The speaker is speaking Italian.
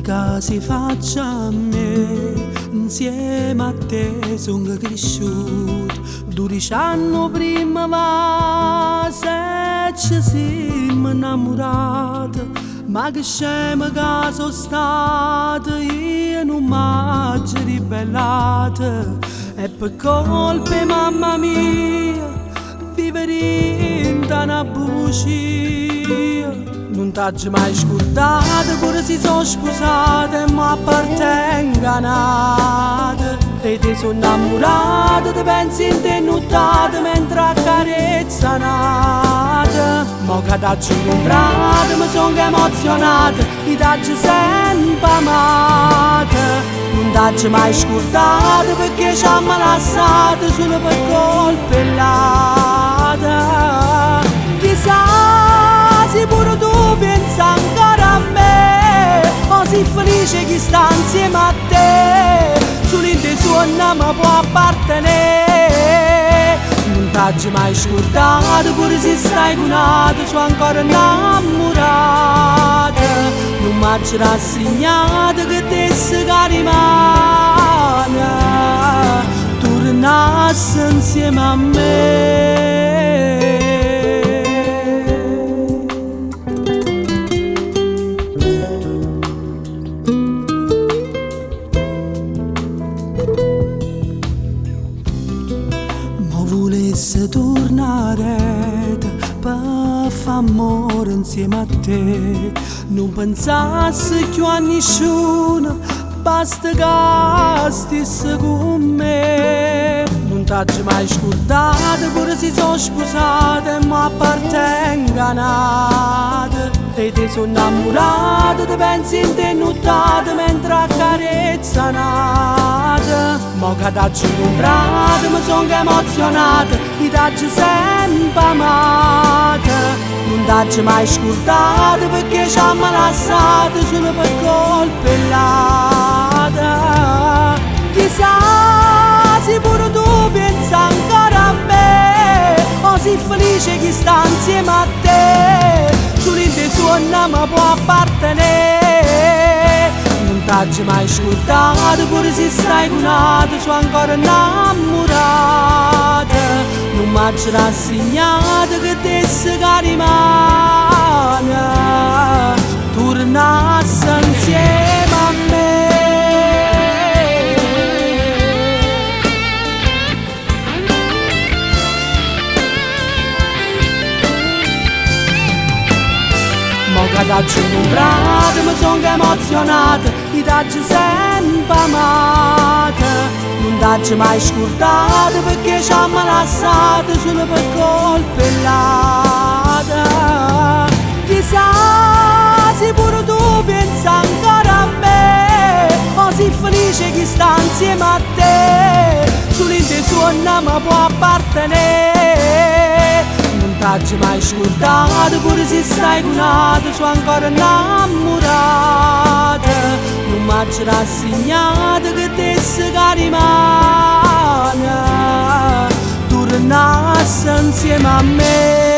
che si faccia a me, insieme a te sono cresciuto. 12 anni prima va, se ci siamo innamorati, ma che scema che sono stata, io non m'ho ribellata. E per colpa, mamma mia, vivere in una bugia. Non t'ho mai scordato, pure si sono sposate, ma appartenganate. E ti sono innamorata, ti pensi in te nottate, mentre accarezza nata. Mo che t'ho incontrato, mi sono emozionata, ti t'ho sempre amata. Non t'ho mai scordato, perché ci hanno lasciato solo per colpellata. Chissà se pure tu pensi ancora a me, o sei felice che sta insieme a te, solo in te suona mi può appartenere. Non t'ho mai scordato, pure se stai con altro, sono ancora innamorata. Non m'ho rassegnato che te si rimane, tornassi insieme a me. Volesse tornare per fare amore insieme a te, non pensassi più a nessuno, basta che stessi con me. Non t'ho mai scordato, pure si sono sposate, ma appartenganate. E ti sono innamorata, ti pensi in te nottate, mentre accarezza nata. Mo che t'ho incontrato, mi sono emozionata, ti t'ho sempre amata. Non t'ho mai scordato, perché ci hanno lasciato solo per colpellata. Chissà se pure tu pensi ancora a me, o sei felice che sta insieme a te, solo in te suona mi può appartenere. Non t'ho mai scordato, pure se stai con altro, sono ancora innamorata. Non m'ho rassegnato che te si rimane, tornassi insieme a me. Mo che t'ho incontrato, mi sono emozionata, ti t'ho sempre amata. Non t'ho mai scordato, perché ci hanno lasciato solo per colpellata. Chissà se pure tu pensi ancora a me, o sei felice che sta insieme a te, solo in te suona mi può appartenere. Non t'ho mai scordato, pure se stai con altro, sono ancora innamorata. Non m'ho rassegnato che te si rimane, tornassi insieme a me.